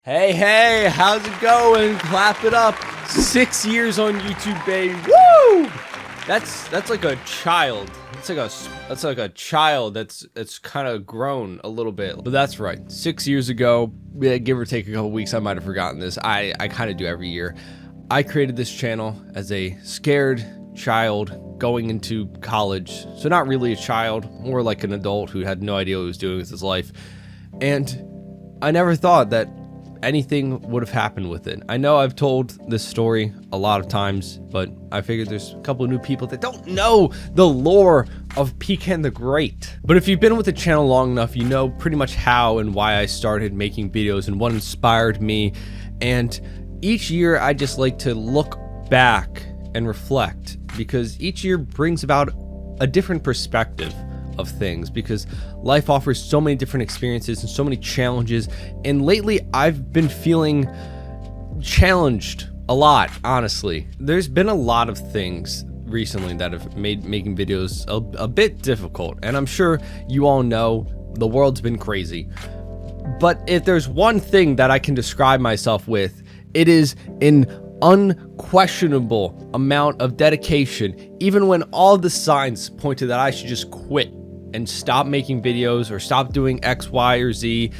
Hey, how's it going? Clap it up. 6 years on YouTube, baby. Woo! That's like a child. That's like a child that's kind of grown a little bit. But that's right. 6 years ago, give or take a couple weeks, I might have forgotten this. I kind of do every year. I created this channel as a scared child going into college. So not really a child, more like an adult who had no idea what he was doing with his life. And I never thought that anything would have happened with it. I know I've told this story a lot of times, but I figured there's a couple of new people that don't know the lore of Pecan the Great. But if you've been with the channel long enough, you know pretty much how and why I started making videos and what inspired me. And each year I just like to look back and reflect, because each year brings about a different perspective of things, because life offers so many different experiences and so many challenges. And lately I've been feeling challenged a lot, honestly. There's been a lot of things recently that have made making videos a bit difficult, and I'm sure you all know the world's been crazy. But if there's one thing that I can describe myself with, it is an unquestionable amount of dedication, even when all the signs pointed that I should just quit and stop making videos or stop doing X, Y, or Z.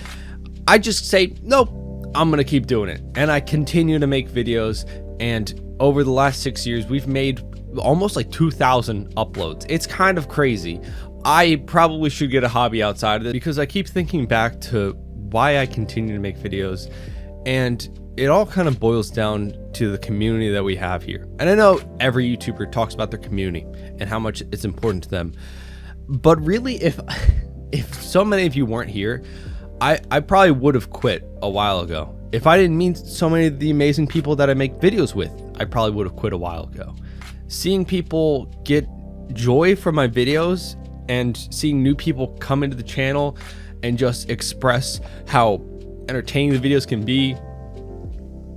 I just say, nope, I'm gonna keep doing it. And I continue to make videos. And over the last 6 years, we've made almost like 2,000 uploads. It's kind of crazy. I probably should get a hobby outside of it, because I keep thinking back to why I continue to make videos. And it all kind of boils down to the community that we have here. And I know every YouTuber talks about their community and how much it's important to them. But really, if so many of you weren't here, I probably would have quit a while ago. If I didn't meet so many of the amazing people that I make videos with, I probably would have quit a while ago. Seeing people get joy from my videos and seeing new people come into the channel and just express how entertaining the videos can be,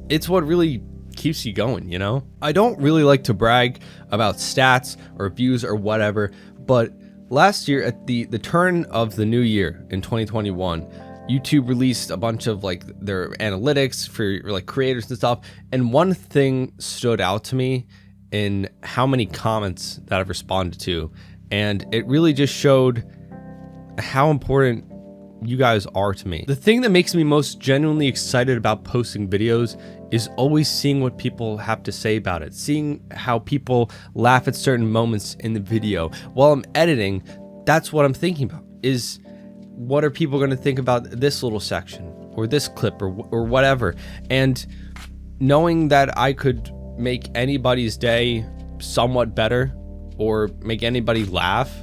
it's what really keeps you going, you know? I don't really like to brag about stats or views or whatever, but last year at the turn of the new year in 2021, YouTube released a bunch of like their analytics for like creators and stuff. And one thing stood out to me in how many comments that I've responded to. And it really just showed how important you guys are to me. The thing that makes me most genuinely excited about posting videos is always seeing what people have to say about it, seeing how people laugh at certain moments in the video. While I'm editing, that's what I'm thinking about, is what are people going to think about this little section or this clip or whatever. And knowing that I could make anybody's day somewhat better or make anybody laugh,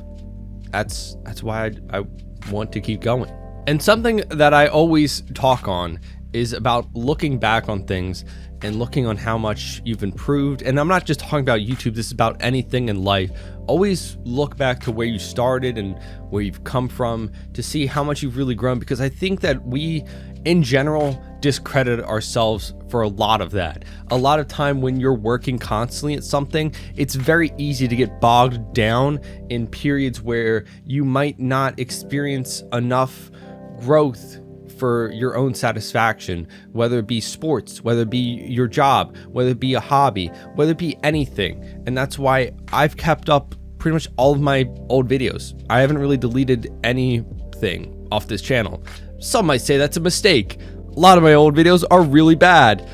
that's why I want to keep going. And something that I always talk on is about looking back on things and looking on how much you've improved. And I'm not just talking about YouTube, this is about anything in life. Always look back to where you started and where you've come from to see how much you've really grown, because I think that we, in general, discredit ourselves for a lot of that. A lot of time when you're working constantly at something, it's very easy to get bogged down in periods where you might not experience enough growth for your own satisfaction, whether it be sports, whether it be your job, whether it be a hobby, whether it be anything. And that's why I've kept up pretty much all of my old videos. I haven't really deleted anything off this channel. Some might say that's a mistake. A lot of my old videos are really bad,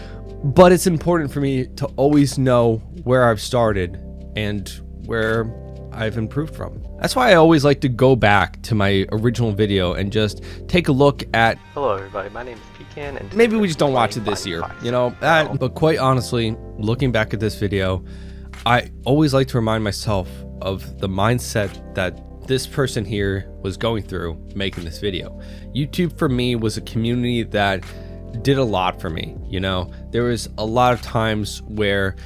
but it's important for me to always know where I've started and where I've improved from. That's why I always like to go back to my original video and just take a look at... Hello everybody, my name is Pecan, and maybe we just don't watch it this year, you know? But quite honestly, looking back at this video, I always like to remind myself of the mindset that this person here was going through making this video. YouTube for me was a community that did a lot for me, you know? There was a lot of times where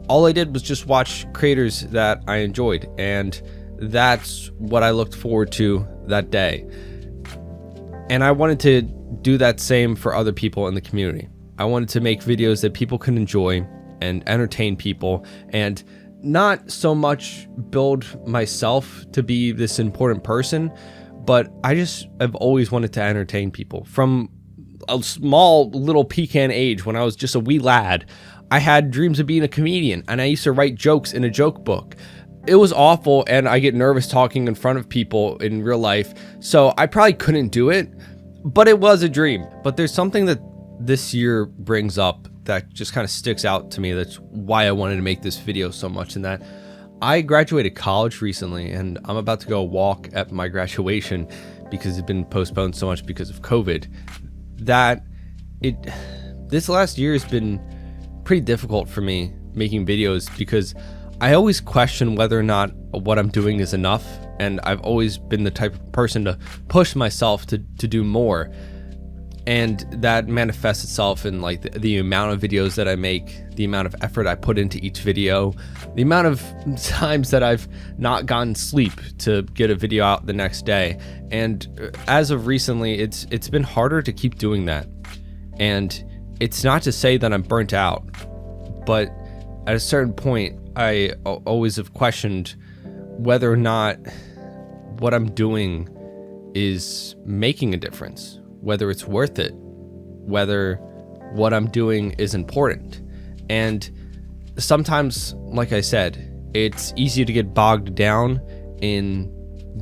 all I did was just watch creators that I enjoyed, and that's what I looked forward to that day. And I wanted to do that same for other people in the community. I wanted to make videos that people can enjoy and entertain people, and not so much build myself to be this important person, but I've always wanted to entertain people from a small little Pecan age, when I was just a wee lad, I had dreams of being a comedian, and I used to write jokes in a joke book. It was awful, and I get nervous talking in front of people in real life, so I probably couldn't do it, but it was a dream. But there's something that this year brings up that just kind of sticks out to me. That's why I wanted to make this video so much, and that I graduated college recently, and I'm about to go walk at my graduation because it's been postponed so much because of COVID. This last year has been pretty difficult for me making videos because I always question whether or not what I'm doing is enough, and I've always been the type of person to push myself to do more, and that manifests itself in like the amount of videos that I make, the amount of effort I put into each video, the amount of times that I've not gotten sleep to get a video out the next day. And as of recently, it's been harder to keep doing that. And it's not to say that I'm burnt out, but at a certain point, I always have questioned whether or not what I'm doing is making a difference, whether it's worth it, whether what I'm doing is important. And sometimes, like I said, it's easy to get bogged down in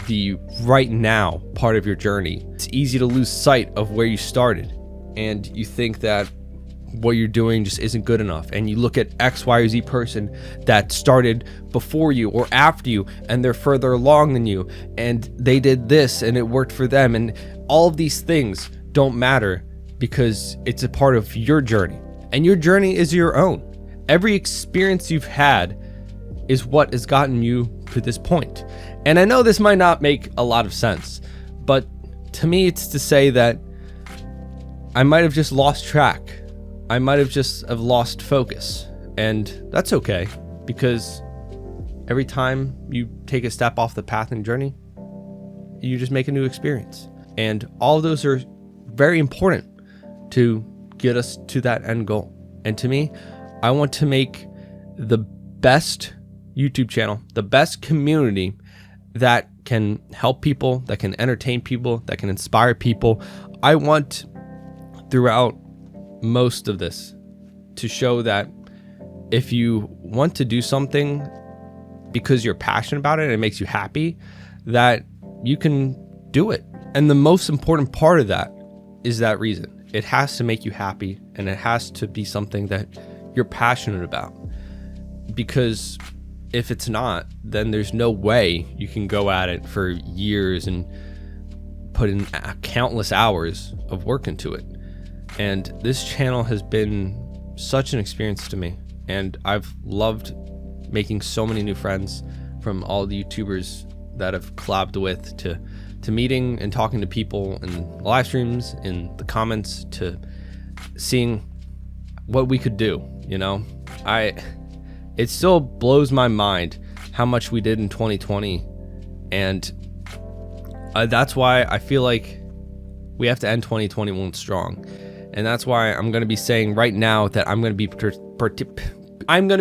the right now part of your journey. It's easy to lose sight of where you started, and you think that what you're doing just isn't good enough, and you look at X, Y, or Z person that started before you or after you, and they're further along than you, and they did this and it worked for them, and all of these things don't matter because it's a part of your journey, and your journey is your own. Every experience you've had is what has gotten you to this point. And I know this might not make a lot of sense, but to me it's to say that I might have just lost track. I might have just lost focus, and that's okay, because every time you take a step off the path and journey, you just make a new experience. And all of those are very important to get us to that end goal. And to me, I want to make the best YouTube channel, the best community that can help people, that can entertain people, that can inspire people. I want throughout most of this to show that if you want to do something because you're passionate about it and it makes you happy, that you can do it. And the most important part of that is that reason. It has to make you happy, and it has to be something that you're passionate about. Because if it's not, then there's no way you can go at it for years and put in countless hours of work into it. And this channel has been such an experience to me, and I've loved making so many new friends, from all the YouTubers that I've collabed with to meeting and talking to people in live streams, in the comments, to seeing what we could do. You know, it still blows my mind how much we did in 2020, and that's why I feel like we have to end 2021 strong. And that's why I'm going to be saying right now that I'm going to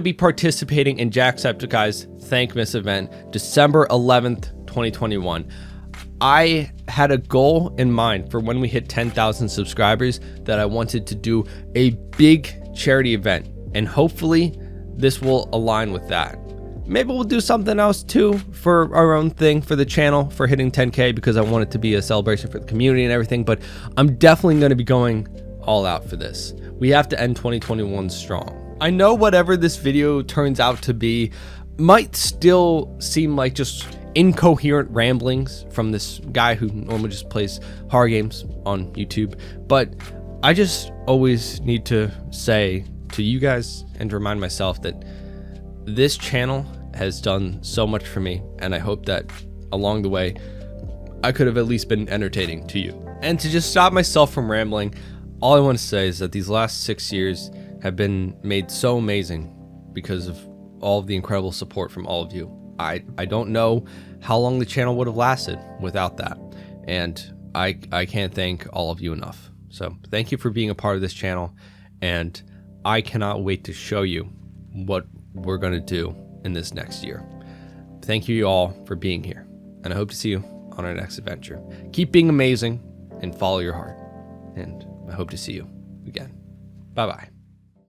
be participating in Jacksepticeye's Thankmas event, December 11th, 2021. I had a goal in mind for when we hit 10,000 subscribers that I wanted to do a big charity event, and hopefully this will align with that. Maybe we'll do something else too for our own thing for the channel for hitting 10K, because I want it to be a celebration for the community and everything, but I'm definitely going to be going all out for this. We have to end 2021 strong. I know whatever this video turns out to be might still seem like just incoherent ramblings from this guy who normally just plays horror games on YouTube, but I just always need to say to you guys and to remind myself that this channel has done so much for me, and I hope that along the way I could have at least been entertaining to you. And to just stop myself from rambling, all I want to say is that these last 6 years have been made so amazing because of all of the incredible support from all of you. I don't know how long the channel would have lasted without that, and I can't thank all of you enough. So thank you for being a part of this channel, and I cannot wait to show you what we're going to do in this next year. Thank you all for being here, and I hope to see you on our next adventure. Keep being amazing and follow your heart, and I hope to see you again. Bye-bye.